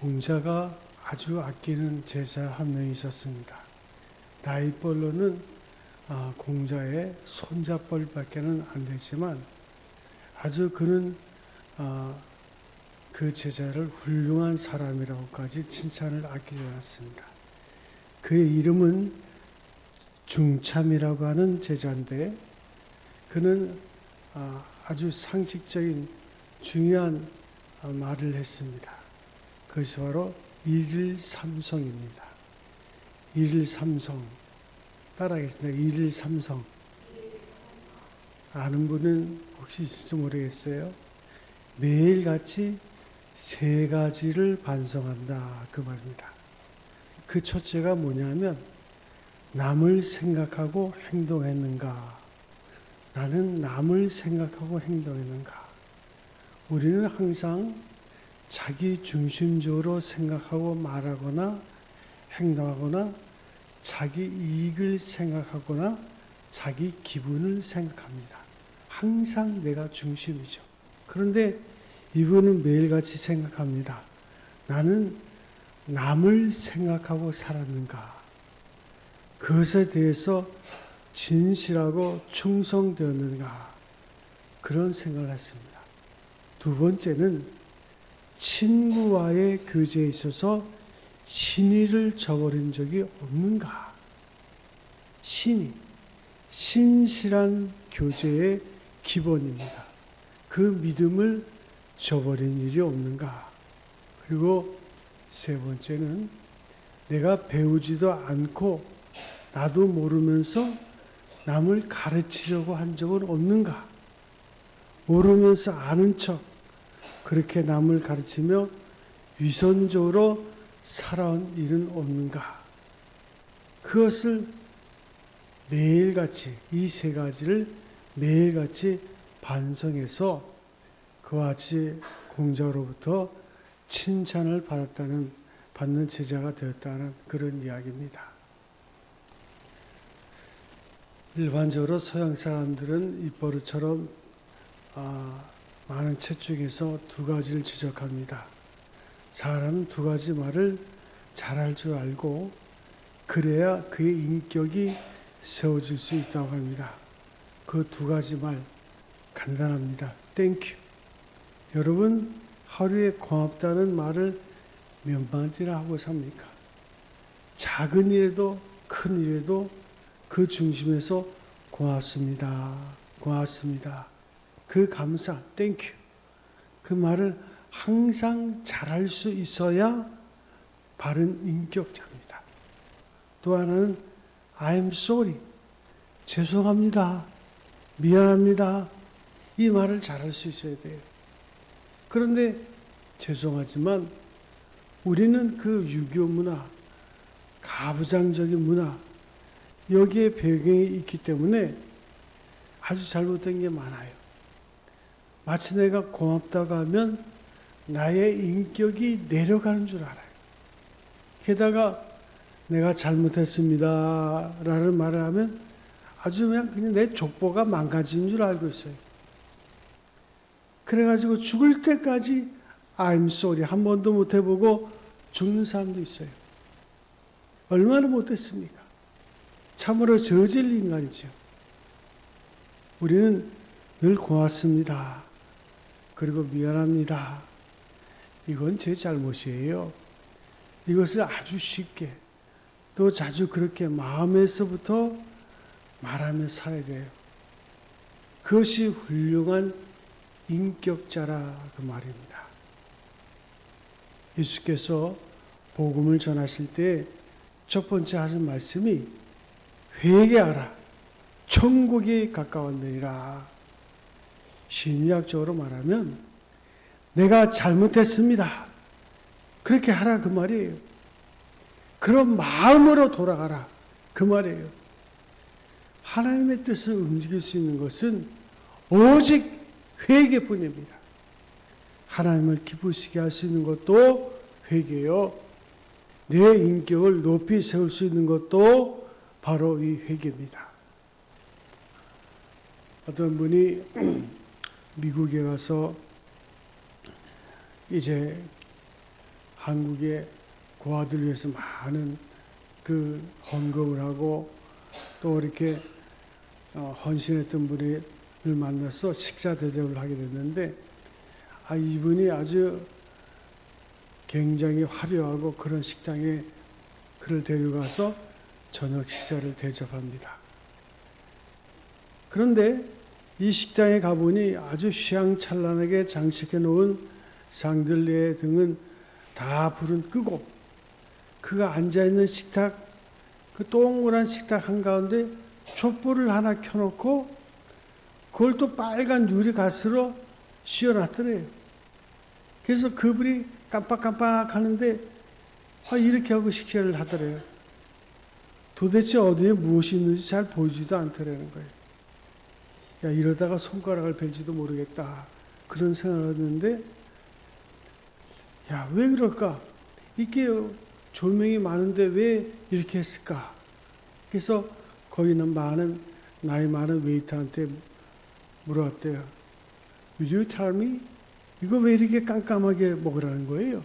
공자가 아주 아끼는 제자 한 명이 있었습니다. 나이벌로는 공자의 손자뻘밖에는 안 되지만 아주 그는 그 제자를 훌륭한 사람이라고까지 칭찬을 아끼지 않았습니다. 그의 이름은 중참이라고 하는 제자인데 그는 아주 상식적인 중요한 말을 했습니다. 그것이 바로 일일삼성입니다. 일일삼성 따라하겠습니다. 일일삼성 아는 분은 혹시 있을지 모르겠어요. 매일같이 세 가지를 반성한다 그 말입니다. 그 첫째가 뭐냐면 남을 생각하고 행동했는가? 나는 남을 생각하고 행동했는가? 우리는 항상 자기 중심적으로 생각하고 말하거나 행동하거나 자기 이익을 생각하거나 자기 기분을 생각합니다. 항상 내가 중심이죠. 그런데 이분은 매일같이 생각합니다. 나는 남을 생각하고 살았는가? 그것에 대해서 진실하고 충성되었는가? 그런 생각을 했습니다. 두 번째는 친구와의 교제에 있어서 신의를 저버린 적이 없는가? 신실한 교제의 기본입니다. 그 믿음을 저버린 일이 없는가? 그리고 세 번째는 내가 배우지도 않고 나도 모르면서 남을 가르치려고 한 적은 없는가? 모르면서 아는 척 그렇게 남을 가르치며 위선적으로 살아온 일은 없는가? 그것을 매일같이 이 세 가지를 매일같이 반성해서 그와 같이 공자로부터 칭찬을 받는 제자가 되었다는 그런 이야기입니다. 일반적으로 서양 사람들은 입버릇처럼 많은 책 중에서 두 가지를 지적합니다. 사람은 두 가지 말을 잘할 줄 알고 그래야 그의 인격이 세워질 수 있다고 합니다. 그 두 가지 말 간단합니다. 땡큐. 여러분 하루에 고맙다는 말을 몇 마디나 하고 삽니까? 작은 일에도 큰 일에도 그 중심에서 고맙습니다. 고맙습니다. 그 감사, 땡큐. 그 말을 항상 잘할 수 있어야 바른 인격자입니다. 또 하나는 I'm sorry. 죄송합니다. 미안합니다. 이 말을 잘할 수 있어야 돼요. 그런데 죄송하지만 우리는 그 유교 문화, 가부장적인 문화, 여기에 배경이 있기 때문에 아주 잘못된 게 많아요. 마치 내가 고맙다고 하면 나의 인격이 내려가는 줄 알아요. 게다가 내가 잘못했습니다 라는 말을 하면 아주 그냥 내 족보가 망가진 줄 알고 있어요. 그래가지고 죽을 때까지 I'm sorry 한 번도 못 해보고 죽는 사람도 있어요. 얼마나 못했습니까? 참으로 저질 인간이죠. 우리는 늘 고맙습니다. 그리고 미안합니다. 이건 제 잘못이에요. 이것을 아주 쉽게 또 자주 그렇게 마음에서부터 말하며 살아야 돼요. 그것이 훌륭한 인격자라 그 말입니다. 예수께서 복음을 전하실 때 첫 번째 하신 말씀이 회개하라. 천국이 가까웠느니라. 심리학적으로 말하면 내가 잘못했습니다. 그렇게 하라 그 말이에요. 그런 마음으로 돌아가라 그 말이에요. 하나님의 뜻을 움직일 수 있는 것은 오직 회개뿐입니다. 하나님을 기쁘시게 할 수 있는 것도 회개요. 내 인격을 높이 세울 수 있는 것도 바로 이 회개입니다. 어떤 분이 미국에 가서 이제 한국의 고아들 위해서 많은 그 헌금을 하고 또 이렇게 헌신했던 분을 만나서 식사 대접을 하게 됐는데, 이분이 아주 굉장히 화려하고 그런 식당에 그를 데려가서 저녁 식사를 대접합니다. 그런데 이 식당에 가보니 아주 휘황찬란하게 장식해 놓은 샹들리에 등은 다 불은 끄고, 그가 앉아있는 식탁, 그 동그란 식탁 한가운데 촛불을 하나 켜놓고 그걸 또 빨간 유리가스로 씌워놨더래요. 그래서 그불이 깜빡깜빡 하는데 이렇게 하고 식사를 하더래요. 도대체 어디에 무엇이 있는지 잘 보이지도 않더라는 거예요. 야, 이러다가 손가락을 벨지도 모르겠다, 그런 생각을 했는데, 야, 왜 그럴까? 이게 조명이 많은데 왜 이렇게 했을까? 그래서 거기 있는 나이 많은 웨이터한테 물어봤대요. Will you tell me? 이거 왜 이렇게 깜깜하게 먹으라는 거예요?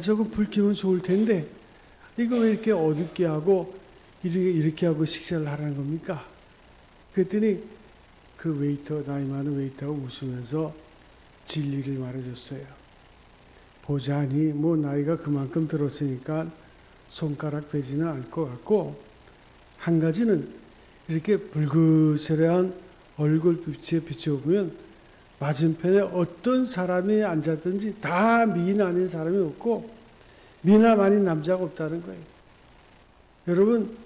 저거 불 켜면 좋을 텐데 이거 왜 이렇게 어둡게 하고 이렇게 하고 식사를 하라는 겁니까? 그랬더니 그 나이 많은 웨이터가 웃으면서 진리를 말해줬어요. 보자니 뭐 나이가 그만큼 들었으니까 손가락 베지는 않을 것 같고, 한 가지는 이렇게 불그스레한 얼굴빛에 비춰보면 맞은편에 어떤 사람이 앉았든지 다 미인 아닌 사람이 없고 미남 아닌 남자가 없다는 거예요. 여러분,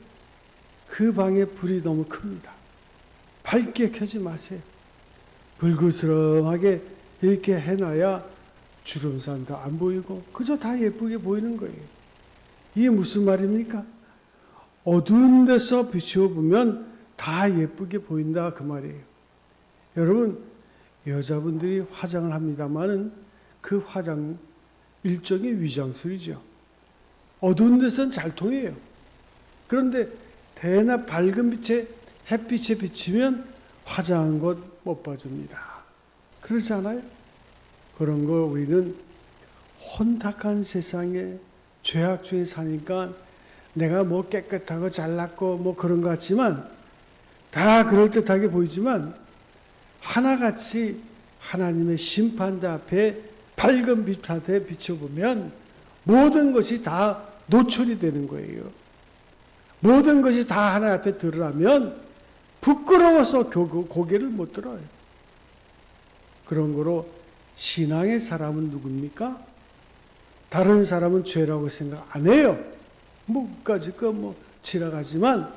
그 방에 불이 너무 큽니다. 밝게 켜지 마세요. 불그스름하게 이렇게 해놔야 주름산도 안 보이고 그저 다 예쁘게 보이는 거예요. 이게 무슨 말입니까? 어두운 데서 비추어보면 다 예쁘게 보인다, 그 말이에요. 여러분, 여자분들이 화장을 합니다마는 그 화장 일종의 위장술이죠. 어두운 데서는 잘 통해요. 그런데 대낮 밝은 빛에 햇빛에 비치면 화장한 것 못 봐줍니다. 그렇지 않아요? 그런 거 우리는 혼탁한 세상에 죄악 중에 사니까 내가 뭐 깨끗하고 잘났고 뭐 그런 것 같지만, 다 그럴듯하게 보이지만 하나같이 하나님의 심판대 앞에 밝은 빛 앞에 비춰보면 모든 것이 다 노출이 되는 거예요. 모든 것이 다 하나님 앞에 드러나면 부끄러워서 고개를 못 들어요. 그런 거로 신앙의 사람은 누굽니까? 다른 사람은 죄라고 생각 안 해요. 뭐까지 지나가지만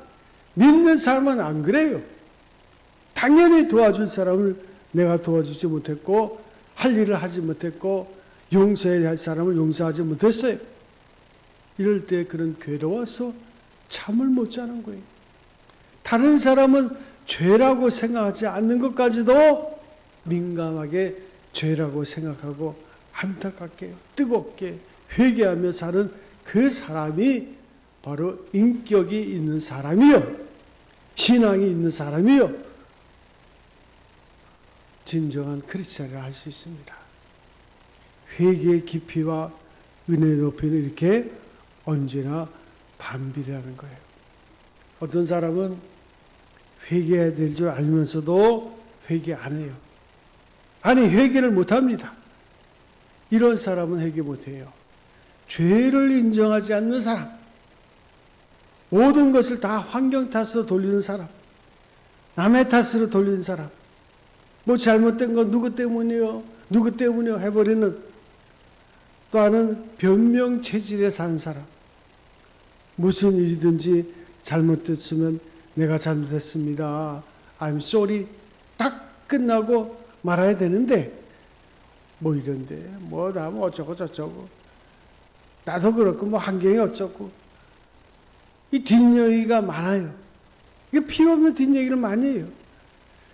믿는 사람은 안 그래요. 당연히 도와줄 사람을 내가 도와주지 못했고, 할 일을 하지 못했고, 용서해야 할 사람을 용서하지 못했어요. 이럴 때 그런 괴로워서 잠을 못 자는 거예요. 다른 사람은 죄라고 생각하지 않는 것까지도 민감하게 죄라고 생각하고 안타깝게 뜨겁게 회개하며 사는 그 사람이 바로 인격이 있는 사람이요, 신앙이 있는 사람이요, 진정한 크리스찬이라 할 수 있습니다. 회개의 깊이와 은혜의 높이는 이렇게 언제나 반비례하는 거예요. 어떤 사람은 회개해야 될 줄 알면서도 회개 안 해요. 아니, 회개를 못 합니다. 이런 사람은 회개 못 해요. 죄를 인정하지 않는 사람, 모든 것을 다 환경 탓으로 돌리는 사람, 남의 탓으로 돌리는 사람, 뭐 잘못된 건 누구 때문이요, 누구 때문이요 해버리는, 또 하나는 변명 체질에 사는 사람. 무슨 일이든지 잘못됐으면 내가 잘못했습니다, I'm sorry, 딱 끝나고 말아야 되는데 뭐 이런데 나 뭐 어쩌고 저쩌고, 나도 그렇고 뭐 환경이 어쩌고, 이 뒷얘기가 많아요. 이게 필요 없는 뒷얘기를 많이 해요.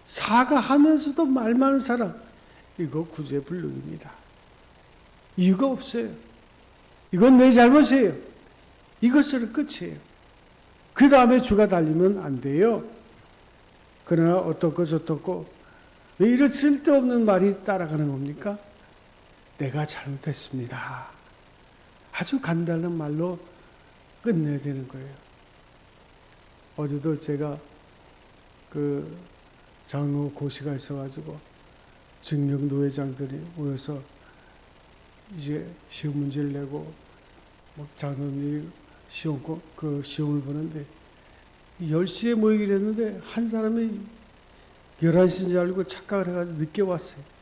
사과하면서도 말 많은 사람, 이거 구제불능입니다. 이유가 없어요. 이건 내 잘못이에요. 이것으로 끝이에요. 그 다음에 주가 달리면 안 돼요. 그러나 어떻고 저떻고, 왜 이런 쓸데없는 말이 따라가는 겁니까? 내가 잘못했습니다. 아주 간단한 말로 끝내야 되는 거예요. 어제도 제가 그 장로 고시가 있어가지고 증력 노회장들이 모여서 이제 시험 문제를 내고 뭐 장로님이 시험을 보는데 10시에 모이기로 했는데 한 사람이 11시인 줄 알고 착각을 해가지고 늦게 왔어요.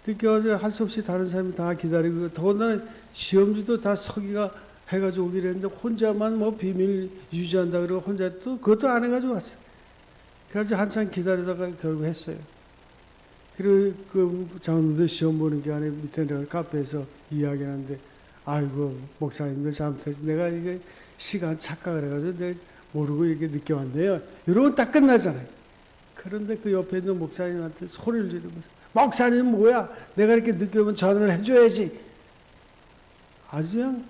늦게 와서 할 수 없이 다른 사람이 다 기다리고, 더군다나 시험지도 다 서기가 해가지고 오기로 했는데 혼자만 뭐 비밀 유지한다 그러고 혼자 또 그것도 안 해가지고 왔어요. 그래가지고 한참 기다리다가 결국 했어요. 그리고 그 장로들 시험 보는 기간에 밑에 내가 카페에서 이야기하는데, 아이고 목사님들 잘못해서 내가 이게 시간 착각을 해가지고 내가 모르고 이렇게 늦게 왔네요. 이러면 딱 끝나잖아요. 그런데 그 옆에 있는 목사님한테 소리를 지르면서, 목사님 뭐야? 내가 이렇게 늦게 오면 전화를 해줘야지. 아주 그냥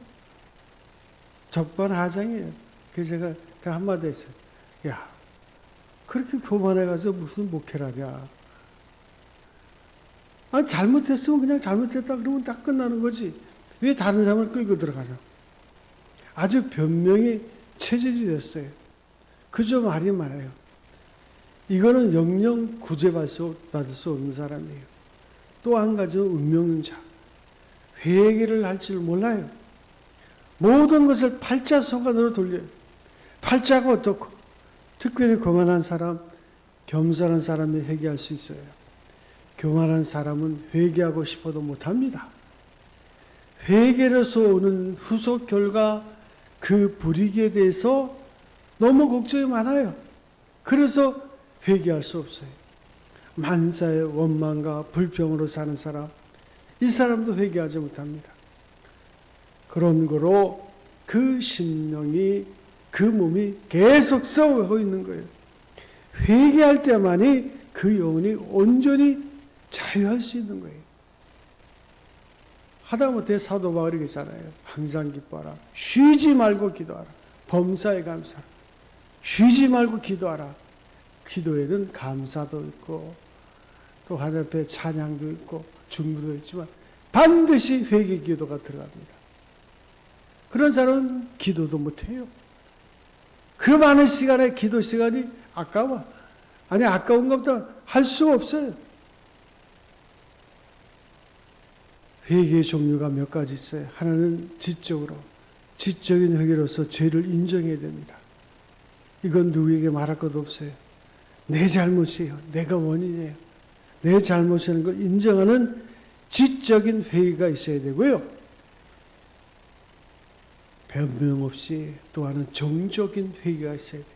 적반하장이에요. 그래서 제가 그 한마디 했어요. 야, 그렇게 교만해가지고 무슨 목회를 하냐. 아니, 잘못했으면 그냥 잘못했다 그러면 딱 끝나는 거지. 왜 다른 사람을 끌고 들어가냐. 아주 변명이 체질이 됐어요. 그저 말이 많아요. 이거는 영영 구제받을 수 없는 사람이에요. 또 한 가지는 운명자. 회개를 할 줄 몰라요. 모든 것을 팔자소관으로 돌려요. 팔자가 어떻고, 특별히 교만한 사람, 겸손한 사람이 회개할 수 있어요. 교만한 사람은 회개하고 싶어도 못합니다. 회개로서 오는 후속 결과, 그 불이익에 대해서 너무 걱정이 많아요. 그래서 회개할 수 없어요. 만사의 원망과 불평으로 사는 사람, 이 사람도 회개하지 못합니다. 그런 거로 그 심령이, 그 몸이 계속 싸우고 있는 거예요. 회개할 때만이 그 영혼이 온전히 자유할 수 있는 거예요. 하다못해 사도 바울이 그러잖아요. 항상 기뻐하라. 쉬지 말고 기도하라. 범사에 감사하라. 쉬지 말고 기도하라. 기도에는 감사도 있고 또 하나님 앞에 찬양도 있고 중보도 있지만 반드시 회개 기도가 들어갑니다. 그런 사람은 기도도 못해요. 그 많은 시간에 기도 시간이 아까워. 아니 아까운 것보다 할 수가 없어요. 회개의 종류가 몇 가지 있어요. 하나는 지적인 회개로서 죄를 인정해야 됩니다. 이건 누구에게 말할 것도 없어요. 내 잘못이에요. 내가 원인이에요. 내 잘못이라는 걸 인정하는 지적인 회개가 있어야 되고요. 변명 없이 또 하는 정적인 회개가 있어야 돼요.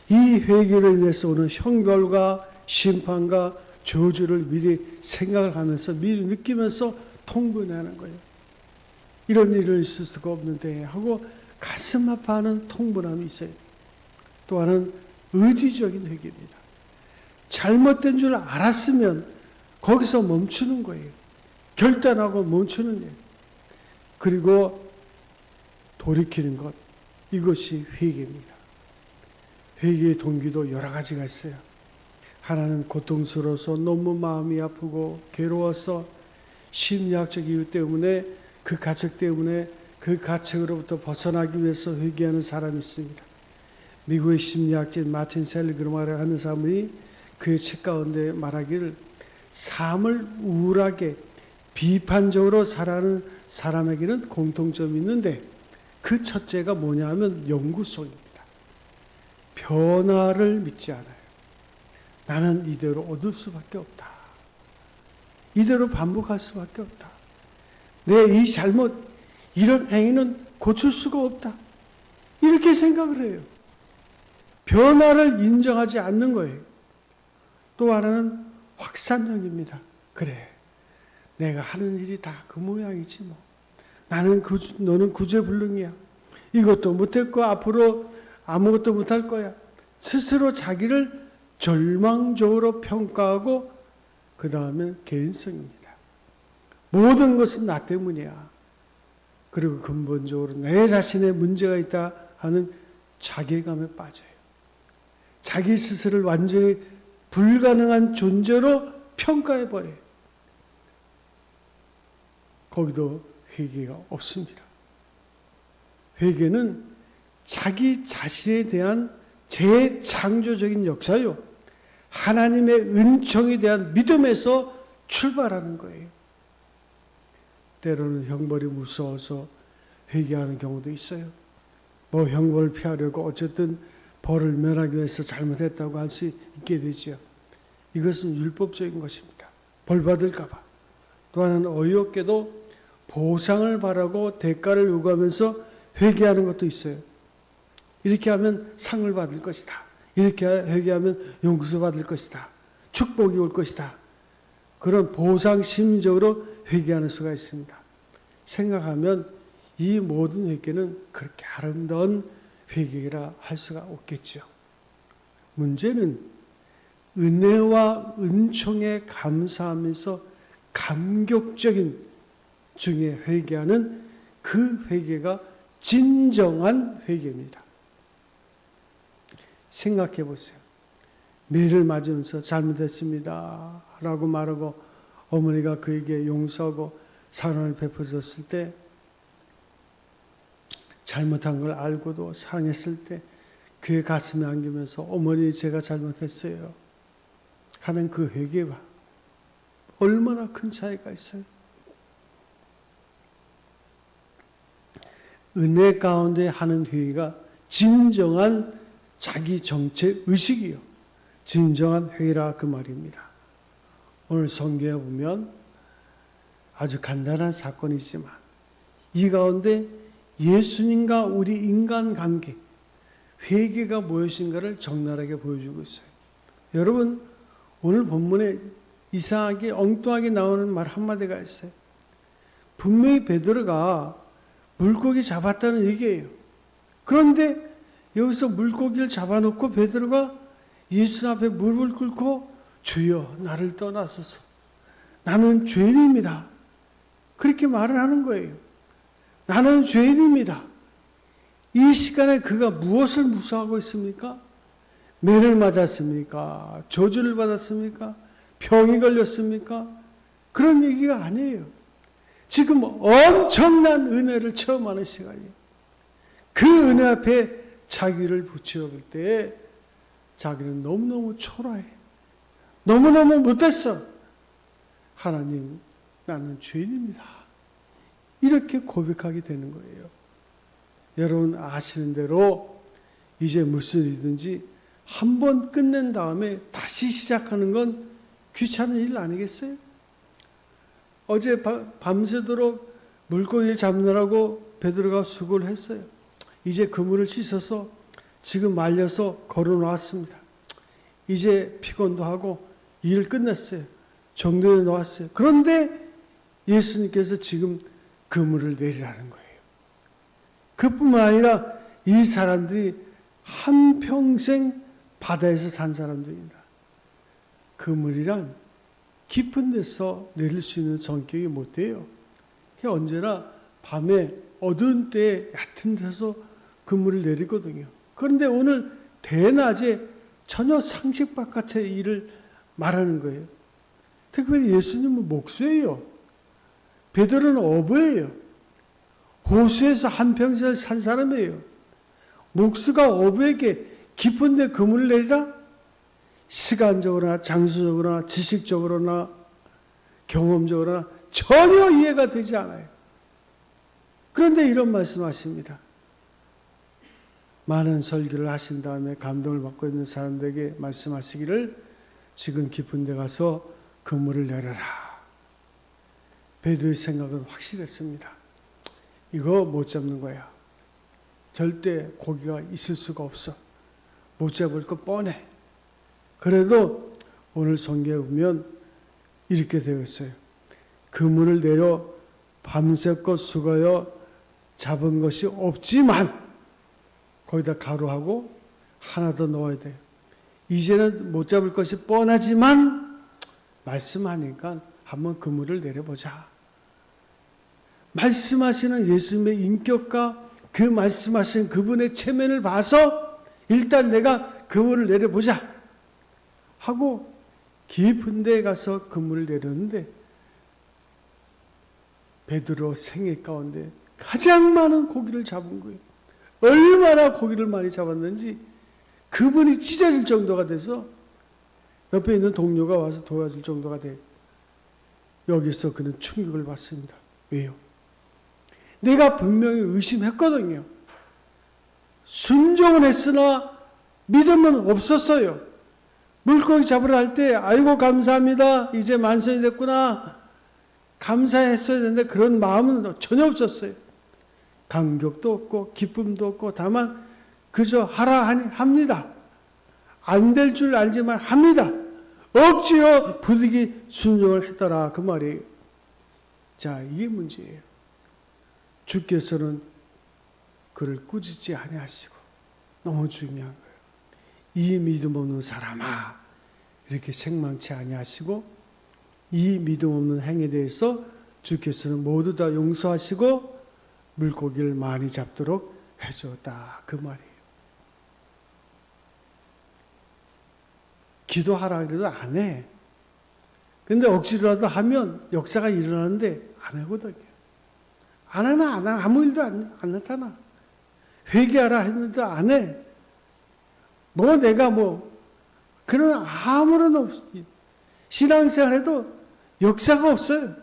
이 회개로 인해서 오는 형벌과 심판과 저주를 미리 생각을 하면서 미리 느끼면서 통분하는 거예요. 이런 일을 있을 수가 없는데 하고 가슴 아파하는 통분함이 있어야 돼요. 또 하나는 의지적인 회개입니다. 잘못된 줄 알았으면 거기서 멈추는 거예요. 결단하고 멈추는 일. 그리고 돌이키는 것. 이것이 회개입니다. 회개의 동기도 여러 가지가 있어요. 하나는 고통스러워서 너무 마음이 아프고 괴로워서 심리학적 이유 때문에 그 가책 때문에 그 가책으로부터 벗어나기 위해서 회개하는 사람이 있습니다. 미국의 심리학자인 마틴 셀리그마라고 하는 사람이 그의 책 가운데 말하기를 삶을 우울하게 비판적으로 살아가는 사람에게는 공통점이 있는데 그 첫째가 뭐냐 하면 영구성입니다. 변화를 믿지 않아요. 나는 이대로 얻을 수밖에 없다. 이대로 반복할 수밖에 없다. 내 이 잘못, 이런 행위는 고칠 수가 없다. 이렇게 생각을 해요. 변화를 인정하지 않는 거예요. 또 하나는 확산력입니다. 그래, 내가 하는 일이 다 그 모양이지 뭐. 너는 구제불능이야. 이것도 못했고 앞으로 아무것도 못할 거야. 스스로 자기를 절망적으로 평가하고 그 다음에 개인성입니다. 모든 것은 나 때문이야. 그리고 근본적으로 내 자신의 문제가 있다 하는 자괴감에 빠져요. 자기 스스로를 완전히 불가능한 존재로 평가해버려요. 거기도 회개가 없습니다. 회개는 자기 자신에 대한 재창조적인 역사요. 하나님의 은총에 대한 믿음에서 출발하는 거예요. 때로는 형벌이 무서워서 회개하는 경우도 있어요. 뭐 형벌을 피하려고 어쨌든 벌을 면하기 위해서 잘못했다고 할 수 있게 되지요. 이것은 율법적인 것입니다. 벌 받을까 봐. 또 하나는 어이없게도 보상을 바라고 대가를 요구하면서 회개하는 것도 있어요. 이렇게 하면 상을 받을 것이다. 이렇게 회개하면 용서 받을 것이다. 축복이 올 것이다. 그런 보상 심리적으로 회개하는 수가 있습니다. 생각하면 이 모든 회개는 그렇게 아름다운 회개라 할 수가 없겠죠. 문제는 은혜와 은총에 감사하면서 감격적인 중에 회개하는 그 회개가 진정한 회개입니다. 생각해 보세요. 매를 맞으면서 잘못했습니다 라고 말하고 어머니가 그에게 용서하고 사랑을 베풀었을 때, 잘못한 걸 알고도 사랑했을 때 그의 가슴에 안기면서 어머니 제가 잘못했어요 하는 그 회개와 얼마나 큰 차이가 있어요. 은혜 가운데 하는 회개가 진정한 자기 정체 의식이요. 진정한 회개라 그 말입니다. 오늘 성경에 보면 아주 간단한 사건이지만 이 가운데 예수님과 우리 인간관계, 회개가 무엇인가를 적나라하게 보여주고 있어요. 여러분, 오늘 본문에 이상하게 엉뚱하게 나오는 말 한마디가 있어요. 분명히 베드로가 물고기 잡았다는 얘기예요. 그런데 여기서 물고기를 잡아놓고 베드로가 예수 앞에 무릎을 꿇고 주여 나를 떠나소서 나는 죄인입니다. 그렇게 말을 하는 거예요. 나는 죄인입니다. 이 시간에 그가 무엇을 묵상하고 있습니까? 매를 맞았습니까? 저주를 받았습니까? 병이 걸렸습니까? 그런 얘기가 아니에요. 지금 엄청난 은혜를 체험하는 시간이에요. 그 은혜 앞에 자기를 붙여볼 때 자기는 너무너무 초라해. 너무너무 못했어. 하나님, 나는 죄인입니다. 이렇게 고백하게 되는 거예요. 여러분 아시는 대로 이제 무슨 일이든지 한 번 끝낸 다음에 다시 시작하는 건 귀찮은 일 아니겠어요? 어제 밤새도록 물고기를 잡느라고 베드로가 수고를 했어요. 이제 그물을 씻어서 지금 말려서 걸어놓았습니다. 이제 피곤도 하고 일 끝냈어요. 정도에 놓았어요. 그런데 예수님께서 지금 그물을 내리라는 거예요. 그뿐만 아니라 이 사람들이 한평생 바다에서 산 사람들입니다. 그물이란 깊은 데서 내릴 수 있는 성격이 못 돼요. 언제나 밤에 어두운 때에 얕은 데서 그물을 내리거든요. 그런데 오늘 대낮에 전혀 상식 바깥의 일을 말하는 거예요. 특별히 예수님은 목수예요. 베드로는 어부예요. 호수에서 한평생을 산 사람이에요. 목수가 어부에게 깊은 데 그물을 내리라? 시간적으로나 장소적으로나 지식적으로나 경험적으로나 전혀 이해가 되지 않아요. 그런데 이런 말씀하십니다. 많은 설교를 하신 다음에 감동을 받고 있는 사람들에게 말씀하시기를 지금 깊은 데 가서 그물을 내려라. 베드로의 생각은 확실했습니다. 이거 못 잡는 거야. 절대 고기가 있을 수가 없어. 못 잡을 거 뻔해. 그래도 오늘 성경에 보면 이렇게 되어 있어요. 그물을 내려 밤새껏 수고하여 잡은 것이 없지만 거기다 가루하고 하나 더 넣어야 돼요. 이제는 못 잡을 것이 뻔하지만 말씀하니까 한번 그물을 내려보자. 말씀하시는 예수님의 인격과 그 말씀하시는 그분의 체면을 봐서 일단 내가 그물을 내려보자 하고 깊은 데에 가서 그물을 내렸는데 베드로 생애 가운데 가장 많은 고기를 잡은 거예요. 얼마나 고기를 많이 잡았는지 그분이 찢어질 정도가 돼서 옆에 있는 동료가 와서 도와줄 정도가 돼요. 여기서 그는 충격을 받습니다. 왜요? 내가 분명히 의심했거든요. 순종은 했으나 믿음은 없었어요. 물고기 잡으러 할 때 아이고 감사합니다. 이제 만선이 됐구나. 감사했어야 되는데 그런 마음은 전혀 없었어요. 감격도 없고 기쁨도 없고 다만 그저 하라 하니 합니다. 안 될 줄 알지만 합니다. 억지로 부득이 순종을 했더라 그 말이에요. 자, 이게 문제예요. 주께서는 그를 꾸짖지 아니하시고 너무 중요한 거예요. 이 믿음 없는 사람아 이렇게 생망치 아니하시고 이 믿음 없는 행위에 대해서 주께서는 모두 다 용서하시고 물고기를 많이 잡도록 해줬다 그 말이에요. 기도하라 그래도 안 해. 근데 억지로라도 하면 역사가 일어나는데 안 하거든요. 안 하면 아무 일도 안 나타나. 회개하라 했는데 안 해. 내가 그런 아무런 없어. 신앙생활에도 역사가 없어요.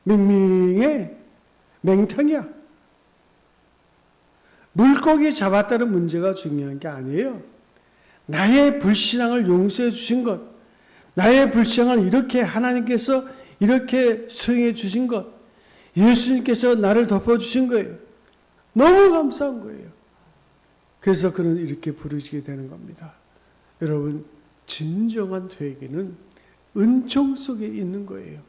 맹맹해. 맹탕이야. 물고기 잡았다는 문제가 중요한 게 아니에요. 나의 불신앙을 용서해 주신 것, 나의 불신앙을 이렇게 하나님께서 이렇게 수용해 주신 것, 예수님께서 나를 덮어주신 거예요. 너무 감사한 거예요. 그래서 그는 이렇게 부르짖게 되는 겁니다. 여러분, 진정한 회개는 은총 속에 있는 거예요.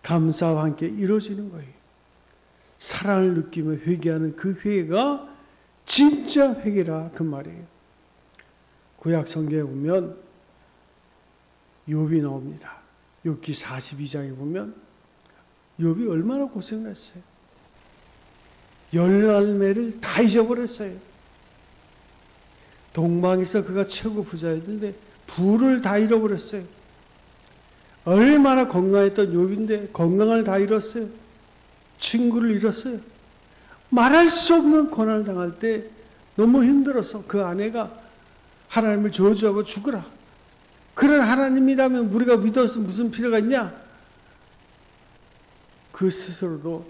감사와 함께 이루어지는 거예요. 사랑을 느끼며 회개하는 그 회개가 진짜 회개라 그 말이에요. 구약 성경에 보면 욥이 나옵니다. 욥기 42장에 보면 욥이 얼마나 고생을 했어요. 열날매를 다 잊어버렸어요. 동방에서 그가 최고 부자였는데 부를 다 잃어버렸어요. 얼마나 건강했던 욥인데 건강을 다 잃었어요. 친구를 잃었어요. 말할 수 없는 고난을 당할 때 너무 힘들어서 그 아내가 하나님을 저주하고 죽으라. 그런 하나님이라면 우리가 믿어서 무슨 필요가 있냐? 그 스스로도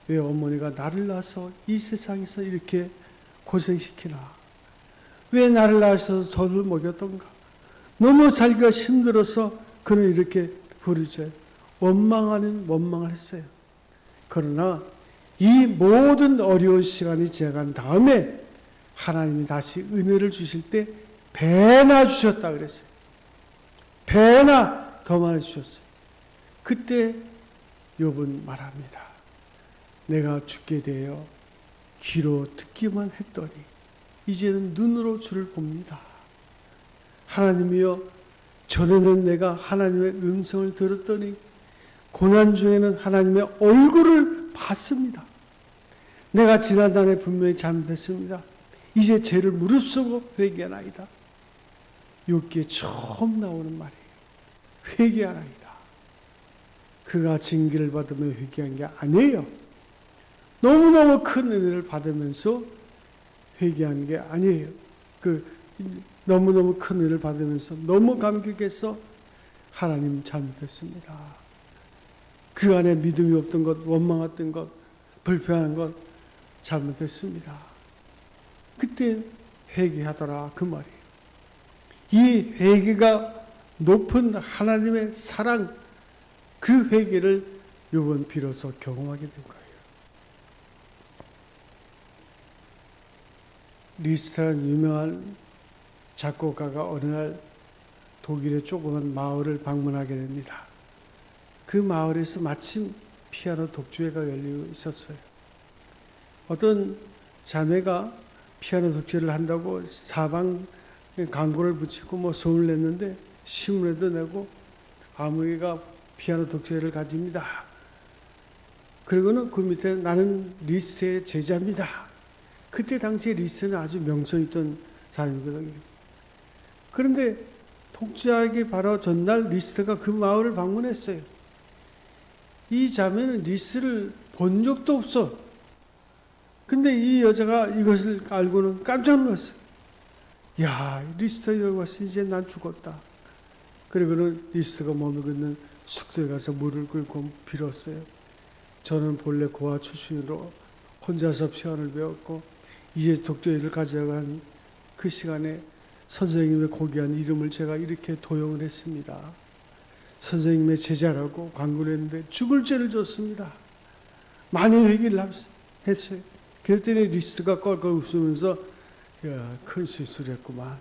왜 어머니가 나를 낳아서 이 세상에서 이렇게 고생시키나? 왜 나를 낳아서 젖을 먹였던가? 너무 살기가 힘들어서 그는 이렇게 부르짖어요. 원망하는 원망을 했어요. 그러나 이 모든 어려운 시간이 지나간 다음에 하나님이 다시 은혜를 주실 때 배나 주셨다 그랬어요. 배나 더 많이 주셨어요. 그때 욥은 말합니다. 내가 죽게 되어 귀로 듣기만 했더니 이제는 눈으로 주를 봅니다. 하나님이여, 전에는 내가 하나님의 음성을 들었더니 고난 중에는 하나님의 얼굴을 봤습니다. 내가 지난날에 분명히 잘못했습니다. 이제 죄를 무릅쓰고 회개하나이다. 욥기에 처음 나오는 말이에요. 회개하나이다. 그가 징계를 받으며 회개한 게 아니에요. 너무너무 큰 은혜를 받으면서 회개한 게 아니에요. 너무너무 큰 은혜를 받으면서 너무 감격해서 하나님 잘못했습니다. 그 안에 믿음이 없던 것, 원망했던 것, 불평한 것 잘못했습니다. 그때 회개하더라 그 말이에요. 이 회개가 높은 하나님의 사랑, 그 회개를 욥은 비로소 경험하게 된 거예요. 리스트라는 유명한 작곡가가 어느 날 독일의 조그만 마을을 방문하게 됩니다. 그 마을에서 마침 피아노 독주회가 열리고 있었어요. 어떤 자매가 피아노 독주회를 한다고 사방 광고를 붙이고 소문을 냈는데 신문에도 내고 아무개가 피아노 독주회를 가집니다. 그리고는 그 밑에 나는 리스트의 제자입니다. 그때 당시에 리스트는 아주 명성 있던 사람이거든요. 그런데 독주하기 바로 전날 리스트가 그 마을을 방문했어요. 이 자매는 리스를 본 적도 없어. 근데 이 여자가 이것을 알고는 깜짝 놀랐어요. 야, 리스가 여기 왔어. 이제 난 죽었다. 그리고는 리스가 머물고 있는 숙소에 가서 물을 끓고 빌었어요. 저는 본래 고아 출신으로 혼자서 피아노를 배웠고 이제 독재를 가져간 그 시간에 선생님의 고귀한 이름을 제가 이렇게 도용을 했습니다. 선생님의 제자라고 광고를 했는데 죽을 죄를 졌습니다. 많이 회개를 했어요. 그랬더니 리스가 껄껄 웃으면서 야, 큰 실수를 했구만.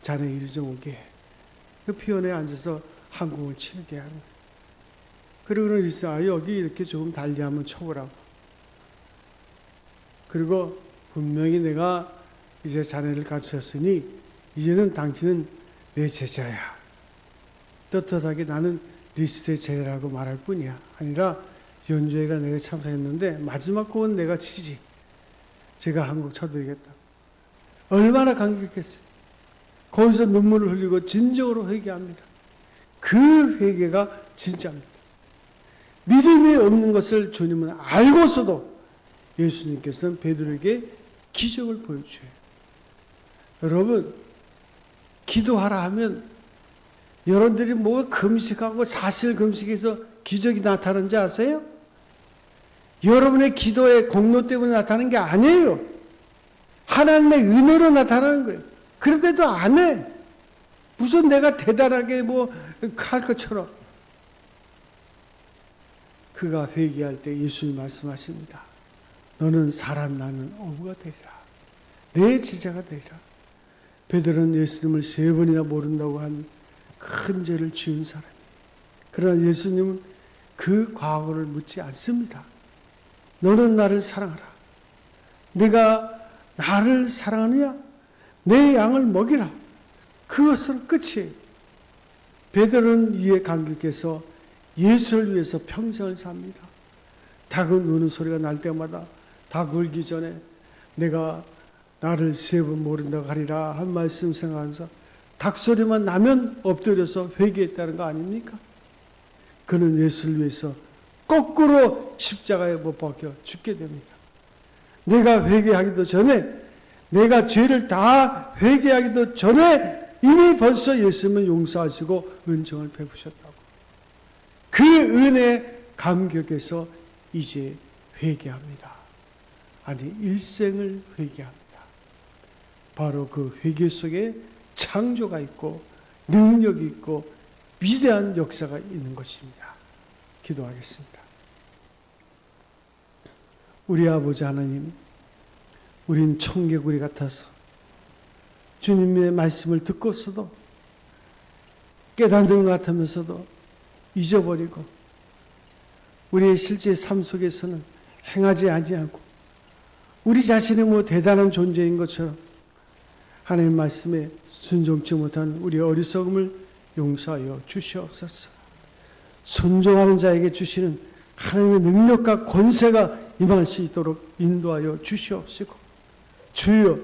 자네 이리 좀 오게. 그 피원에 앉아서 한국을 치르게 하는. 그리고는 리스 여기 이렇게 조금 달리 한번 쳐보라고. 그리고 분명히 내가 이제 자네를 가르쳤으니 이제는 당신은 내 제자야. 떳떳하게 나는 리스의 제자라고 말할 뿐이야. 아니라 연주회가 내가 참석했는데 마지막 곡은 내가 치지. 제가 한 곡 쳐드리겠다. 얼마나 감격했어요. 거기서 눈물을 흘리고 진정으로 회개합니다. 그 회개가 진짜입니다. 믿음이 없는 것을 주님은 알고서도 예수님께서는 베드로에게 기적을 보여줘요. 여러분, 기도하라 하면 여러분들이 뭐 금식하고 사실 금식에서 기적이 나타나는지 아세요? 여러분의 기도의 공로 때문에 나타나는 게 아니에요. 하나님의 은혜로 나타나는 거예요. 그런데도 안 해. 무슨 내가 대단하게 뭐 할 것처럼. 그가 회개할 때 예수님 말씀하십니다. 너는 사람 낳는 어부가 되리라. 내 제자가 되리라. 베드로는 예수님을 3번이나 모른다고 한 큰 죄를 지은 사람이에요. 그러나 예수님은 그 과거를 묻지 않습니다. 너는 나를 사랑하라. 네가 나를 사랑하느냐? 내 양을 먹이라. 그것은 끝이에요. 베드로는 이에 감격해서 예수를 위해서 평생을 삽니다. 닭은 우는 소리가 날 때마다 닭 울기 전에 내가 나를 3번 모른다고 하리라 한 말씀 생각하면서 닭 소리만 나면 엎드려서 회개했다는 거 아닙니까? 그는 예수를 위해서 거꾸로 십자가에 못 박혀 죽게 됩니다. 내가 회개하기도 전에, 내가 죄를 다 회개하기도 전에 이미 벌써 예수님은 용서하시고 은총을 베푸셨다고. 그 은혜에 감격해서 이제 회개합니다. 아니, 일생을 회개합니다. 바로 그 회개 속에 창조가 있고 능력이 있고 위대한 역사가 있는 것입니다. 기도하겠습니다. 우리 아버지 하나님, 우린 청개구리 같아서 주님의 말씀을 듣고서도 깨닫는 것 같으면서도 잊어버리고 우리의 실제 삶 속에서는 행하지 아니하고 우리 자신이 뭐 대단한 존재인 것처럼 하나님 말씀에 순종치 못한 우리의 어리석음을 용서하여 주시옵소서. 순종하는 자에게 주시는 하나님의 능력과 권세가 임할 수 있도록 인도하여 주시옵시고, 주여,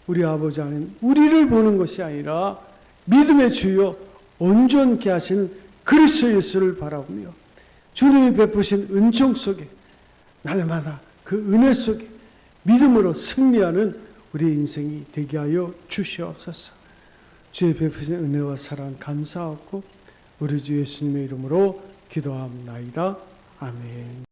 우리 아버지 하나님, 우리를 보는 것이 아니라 믿음의 주여 온전케 하시는 그리스도 예수를 바라보며 주님이 베푸신 은총 속에 날마다 그 은혜 속에 믿음으로 승리하는 우리의 인생이 되게 하여 주시옵소서. 주의 베푸신 은혜와 사랑 감사하고 우리 주 예수님의 이름으로 기도합나이다. 아멘.